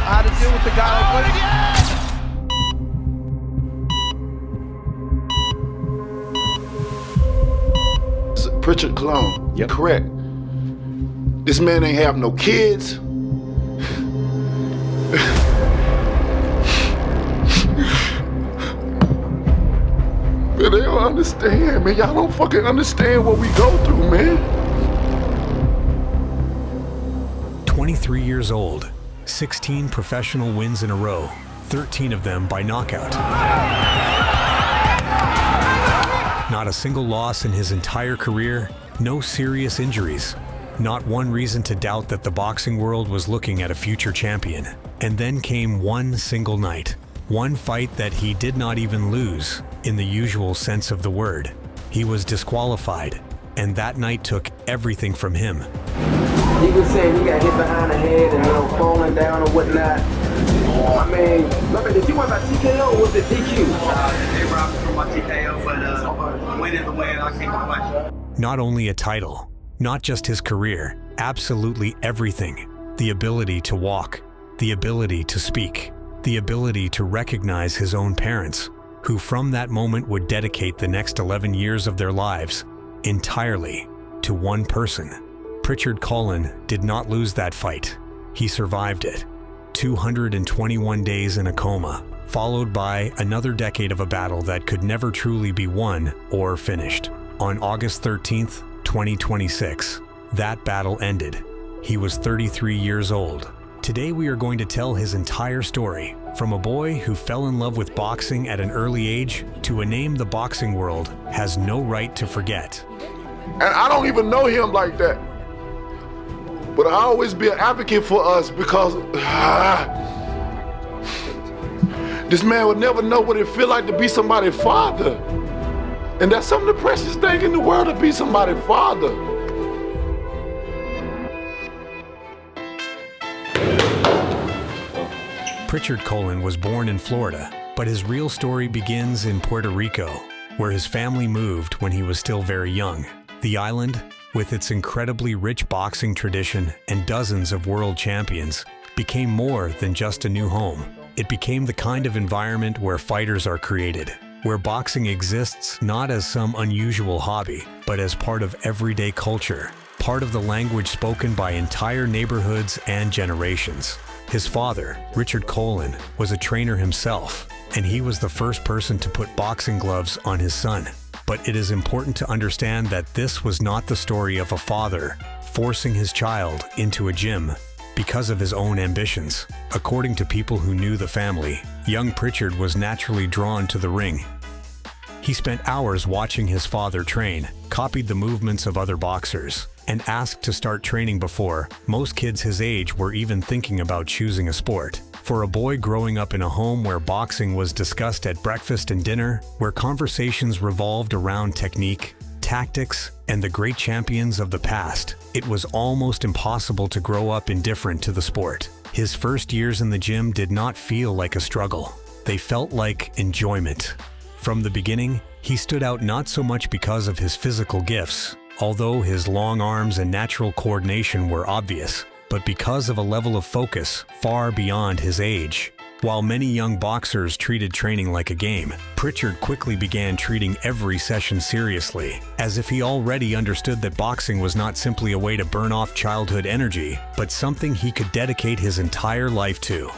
how to deal with a guy like Williams. Prichard Colón, Yep. Correct. This man ain't have no kids. Man, they don't understand, man. Y'all don't fucking understand what we go through, man. 23 years old, 16 professional wins in a row, 13 of them by knockout. Not a single loss in his entire career, no serious injuries. Not one reason to doubt that the boxing world was looking at a future champion. And then came one single night. One fight that he did not even lose, in the usual sense of the word. He was disqualified, and that night took everything from him. He was saying he got hit behind the head and falling down or whatnot. I mean, did you win by TKO or was it DQ? They robbed me from my TKO, but win is the win. I can't complain. Not only a title, not just his career, absolutely everything. The ability to walk, the ability to speak, the ability to recognize his own parents, who from that moment would dedicate the next 11 years of their lives entirely to one person. Prichard Colón did not lose that fight. He survived it. 221 days in a coma, followed by another decade of a battle that could never truly be won or finished. On August 13th, 2026, that battle ended. He was 33 years old. Today we are going to tell his entire story, from a boy who fell in love with boxing at an early age to a name the boxing world has no right to forget. And I don't even know him like that. But I always be an advocate for us because this man would never know what it feel like to be somebody's father. And that's some of the precious thing in the world, to be somebody's father. Prichard Colón was born in Florida, but his real story begins in Puerto Rico, where his family moved when he was still very young. The island, with its incredibly rich boxing tradition and dozens of world champions, became more than just a new home. It became the kind of environment where fighters are created, where boxing exists not as some unusual hobby, but as part of everyday culture, part of the language spoken by entire neighborhoods and generations. His father, Prichard Colón, was a trainer himself, and he was the first person to put boxing gloves on his son. But it is important to understand that this was not the story of a father forcing his child into a gym because of his own ambitions. According to people who knew the family, young Prichard was naturally drawn to the ring. He spent hours watching his father train, copied the movements of other boxers, and asked to start training before most kids his age were even thinking about choosing a sport. For a boy growing up in a home where boxing was discussed at breakfast and dinner, where conversations revolved around technique, tactics, and the great champions of the past, it was almost impossible to grow up indifferent to the sport. His first years in the gym did not feel like a struggle. They felt like enjoyment. From the beginning, he stood out not so much because of his physical gifts, although his long arms and natural coordination were obvious, but because of a level of focus far beyond his age. While many young boxers treated training like a game, Prichard quickly began treating every session seriously, as if he already understood that boxing was not simply a way to burn off childhood energy, but something he could dedicate his entire life to.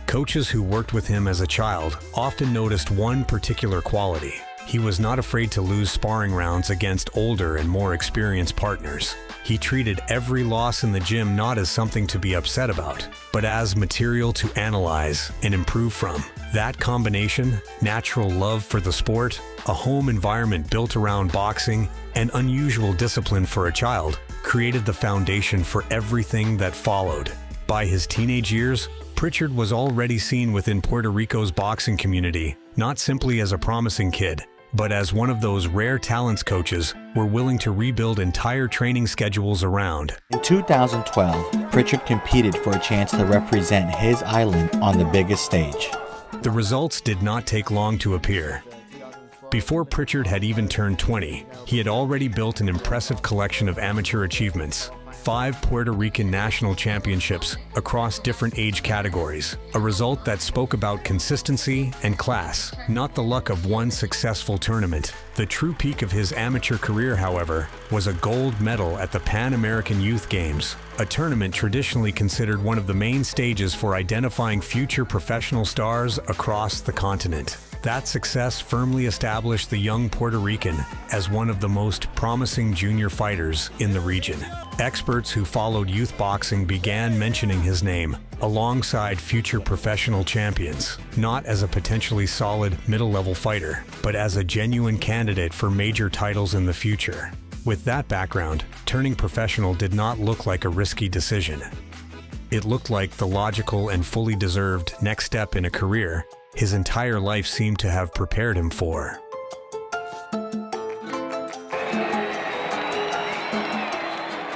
Coaches who worked with him as a child often noticed one particular quality. He was not afraid to lose sparring rounds against older and more experienced partners. He treated every loss in the gym not as something to be upset about, but as material to analyze and improve from. That combination, natural love for the sport, a home environment built around boxing, and unusual discipline for a child, created the foundation for everything that followed. By his teenage years, Prichard was already seen within Puerto Rico's boxing community, not simply as a promising kid, but as one of those rare talents coaches were willing to rebuild entire training schedules around. In 2012, Prichard competed for a chance to represent his island on the biggest stage. The results did not take long to appear. Before Prichard had even turned 20, he had already built an impressive collection of amateur achievements. 5 Puerto Rican national championships across different age categories, a result that spoke about consistency and class, not the luck of one successful tournament. The true peak of his amateur career, however, was a gold medal at the Pan American Youth Games, a tournament traditionally considered one of the main stages for identifying future professional stars across the continent. That success firmly established the young Puerto Rican as one of the most promising junior fighters in the region. Experts who followed youth boxing began mentioning his name alongside future professional champions, not as a potentially solid middle-level fighter, but as a genuine candidate for major titles in the future. With that background, turning professional did not look like a risky decision. It looked like the logical and fully deserved next step in a career his entire life seemed to have prepared him for.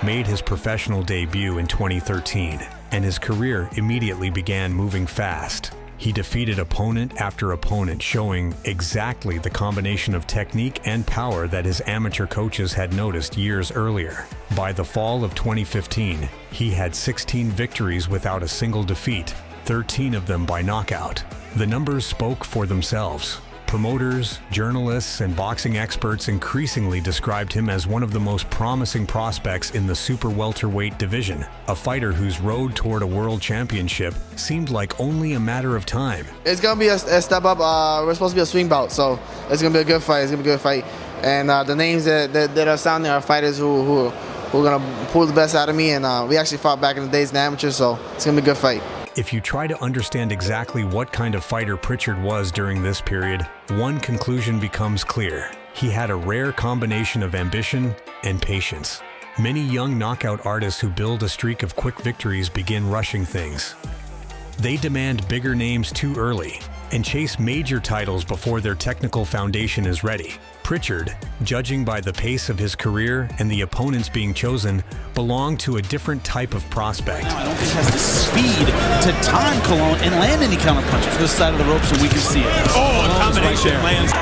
Made his professional debut in 2013, and his career immediately began moving fast. He defeated opponent after opponent, showing exactly the combination of technique and power that his amateur coaches had noticed years earlier. By the fall of 2015, he had 16 victories without a single defeat, 13 of them by knockout. The numbers spoke for themselves. Promoters, journalists, and boxing experts increasingly described him as one of the most promising prospects in the super welterweight division, a fighter whose road toward a world championship seemed like only a matter of time. It's going to be a step up. We're supposed to be a swing bout, so it's going to be a good fight. It's going to be a good fight. And the names that are sounding are fighters who are going to pull the best out of me, and we actually fought back in the days in amateur, so it's going to be a good fight. If you try to understand exactly what kind of fighter Prichard was during this period, one conclusion becomes clear. He had a rare combination of ambition and patience. Many young knockout artists who build a streak of quick victories begin rushing things. They demand bigger names too early and chase major titles before their technical foundation is ready. Prichard, judging by the pace of his career and the opponents being chosen, belonged to a different type of prospect. I don't think he has the speed to time Colón and land any counter punches. This side of the rope so we can see it. Oh, a combination lands.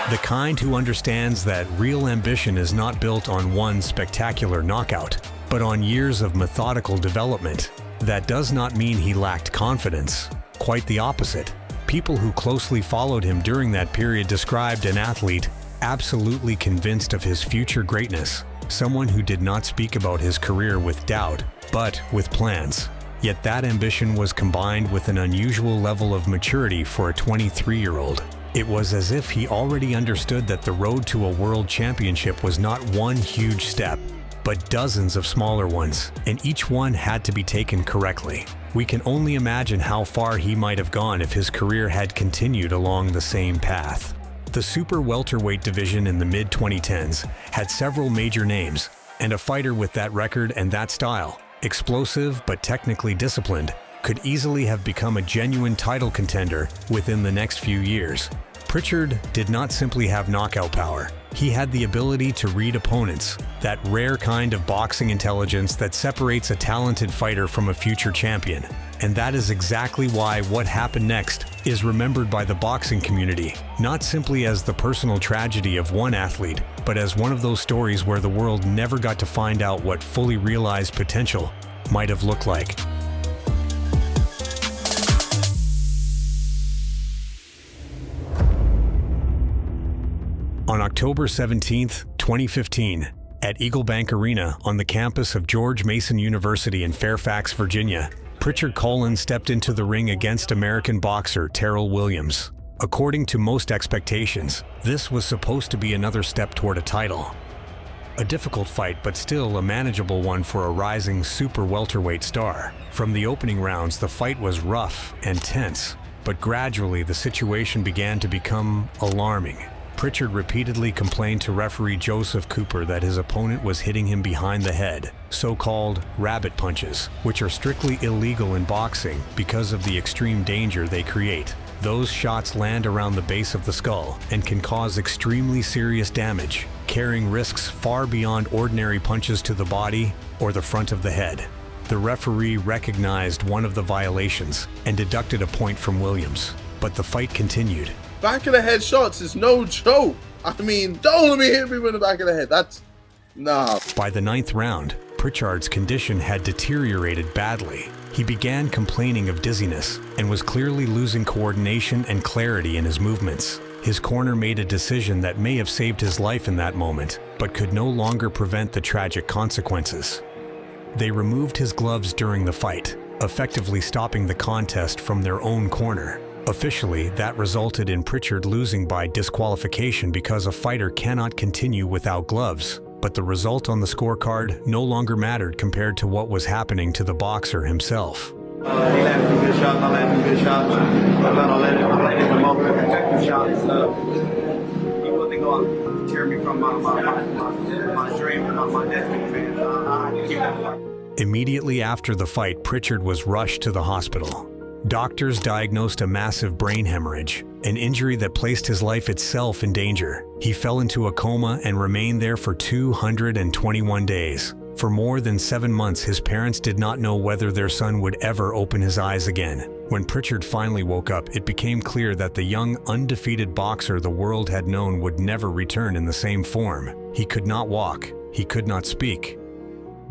The kind who understands that real ambition is not built on one spectacular knockout, but on years of methodical development. That does not mean he lacked confidence. Quite the opposite. People who closely followed him during that period described an athlete absolutely convinced of his future greatness, someone who did not speak about his career with doubt, but with plans. Yet that ambition was combined with an unusual level of maturity for a 23-year-old. It was as if he already understood that the road to a world championship was not one huge step, but dozens of smaller ones, and each one had to be taken correctly. We can only imagine how far he might have gone if his career had continued along the same path. The super welterweight division in the mid-2010s had several major names, and a fighter with that record and that style, explosive but technically disciplined, could easily have become a genuine title contender within the next few years. Prichard did not simply have knockout power. He had the ability to read opponents, that rare kind of boxing intelligence that separates a talented fighter from a future champion. And that is exactly why what happened next is remembered by the boxing community, not simply as the personal tragedy of one athlete, but as one of those stories where the world never got to find out what fully realized potential might have looked like. On October 17, 2015, at Eagle Bank Arena on the campus of George Mason University in Fairfax, Virginia, Prichard Colón stepped into the ring against American boxer Terrel Williams. According to most expectations, this was supposed to be another step toward a title. A difficult fight, but still a manageable one for a rising super welterweight star. From the opening rounds, the fight was rough and tense, but gradually the situation began to become alarming. Prichard repeatedly complained to referee Joseph Cooper that his opponent was hitting him behind the head, so-called rabbit punches, which are strictly illegal in boxing because of the extreme danger they create. Those shots land around the base of the skull and can cause extremely serious damage, carrying risks far beyond ordinary punches to the body or the front of the head. The referee recognized one of the violations and deducted a point from Williams, but the fight continued. Back of the head shots is no joke. I mean, don't let me hit me with the back of the head. That's... nah. By the 9th round, Prichard's condition had deteriorated badly. He began complaining of dizziness and was clearly losing coordination and clarity in his movements. His corner made a decision that may have saved his life in that moment, but could no longer prevent the tragic consequences. They removed his gloves during the fight, effectively stopping the contest from their own corner. Officially, that resulted in Prichard losing by disqualification because a fighter cannot continue without gloves. But the result on the scorecard no longer mattered compared to what was happening to the boxer himself. He landed some good shots, I landed some good shots. I landed some more effective shots. He wasn't going to tear me from my dream and my destiny. I had to keep that fight. Immediately after the fight, Prichard was rushed to the hospital. Doctors diagnosed a massive brain hemorrhage, an injury that placed his life itself in danger. He fell into a coma and remained there for 221 days. For more than 7 months, his parents did not know whether their son would ever open his eyes again. When Prichard finally woke up, it became clear that the young, undefeated boxer the world had known would never return in the same form. He could not walk. He could not speak.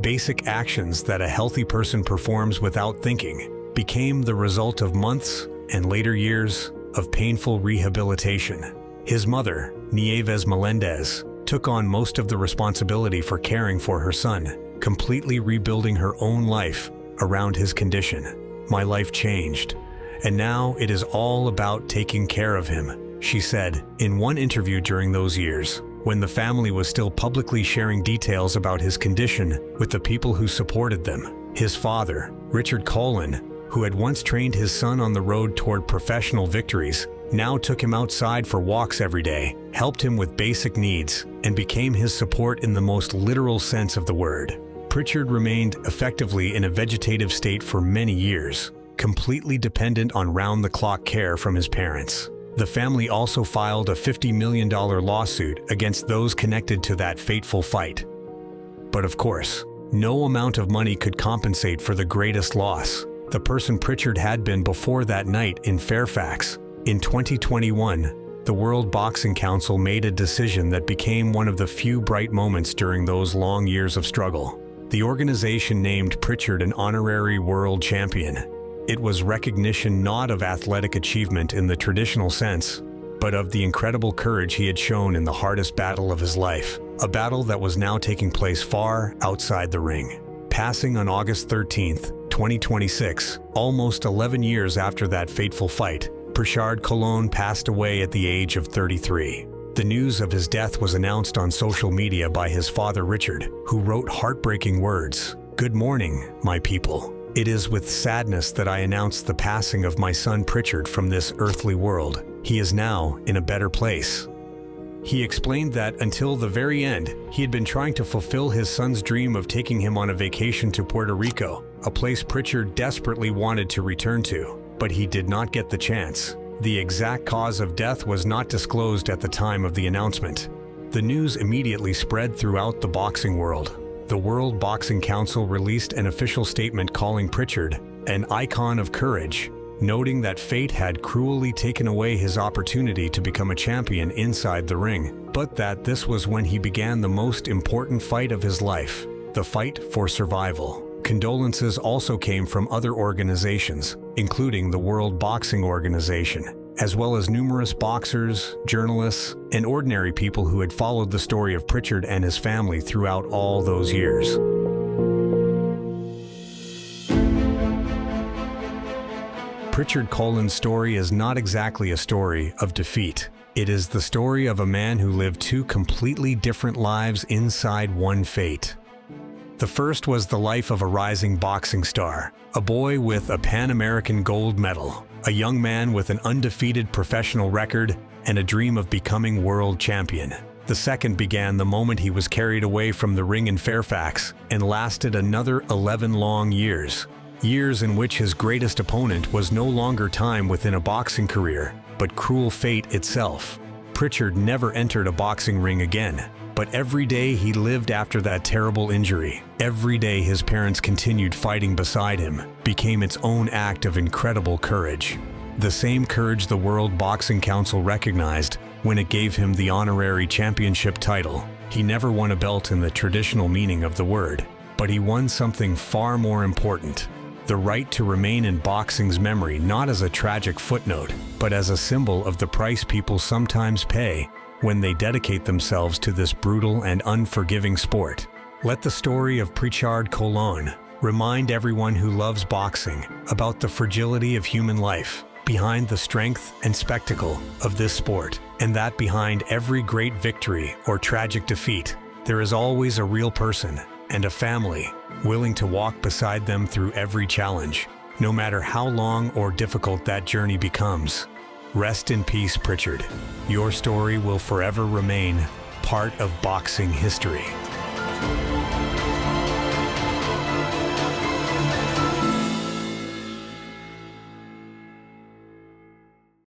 Basic actions that a healthy person performs without thinking became the result of months and later years of painful rehabilitation. His mother, Nieves Melendez, took on most of the responsibility for caring for her son, completely rebuilding her own life around his condition. My life changed, and now it is all about taking care of him, she said in one interview during those years, when the family was still publicly sharing details about his condition with the people who supported them. His father, Prichard Colón, who had once trained his son on the road toward professional victories, now took him outside for walks every day, helped him with basic needs, and became his support in the most literal sense of the word. Prichard remained effectively in a vegetative state for many years, completely dependent on round-the-clock care from his parents. The family also filed a $50 million lawsuit against those connected to that fateful fight. But of course, no amount of money could compensate for the greatest loss, the person Prichard had been before that night in Fairfax. In 2021, the World Boxing Council made a decision that became one of the few bright moments during those long years of struggle. The organization named Prichard an honorary world champion. It was recognition not of athletic achievement in the traditional sense, but of the incredible courage he had shown in the hardest battle of his life, a battle that was now taking place far outside the ring. Passing on August 13th, 2026, almost 11 years after that fateful fight, Prichard Colón passed away at the age of 33. The news of his death was announced on social media by his father Richard, who wrote heartbreaking words, "Good morning, my people. It is with sadness that I announce the passing of my son Prichard from this earthly world. He is now in a better place." He explained that until the very end, he had been trying to fulfill his son's dream of taking him on a vacation to Puerto Rico, a place Prichard desperately wanted to return to, but he did not get the chance. The exact cause of death was not disclosed at the time of the announcement. The news immediately spread throughout the boxing world. The World Boxing Council released an official statement calling Prichard an icon of courage, noting that fate had cruelly taken away his opportunity to become a champion inside the ring, but that this was when he began the most important fight of his life, the fight for survival. Condolences also came from other organizations, including the World Boxing Organization, as well as numerous boxers, journalists, and ordinary people who had followed the story of Prichard and his family throughout all those years. Prichard Colón's story is not exactly a story of defeat. It is the story of a man who lived two completely different lives inside one fate. The first was the life of a rising boxing star, a boy with a Pan American gold medal, a young man with an undefeated professional record, and a dream of becoming world champion. The second began the moment he was carried away from the ring in Fairfax and lasted another 11 long years. Years in which his greatest opponent was no longer time within a boxing career, but cruel fate itself. Prichard never entered a boxing ring again, but every day he lived after that terrible injury, every day his parents continued fighting beside him, became its own act of incredible courage. The same courage the World Boxing Council recognized when it gave him the honorary championship title. He never won a belt in the traditional meaning of the word, but he won something far more important. The right to remain in boxing's memory not as a tragic footnote, but as a symbol of the price people sometimes pay when they dedicate themselves to this brutal and unforgiving sport. Let the story of Prichard Colón remind everyone who loves boxing about the fragility of human life, behind the strength and spectacle of this sport, and that behind every great victory or tragic defeat, there is always a real person and a family willing to walk beside them through every challenge, no matter how long or difficult that journey becomes. Rest in peace, Prichard. Your story will forever remain part of boxing history.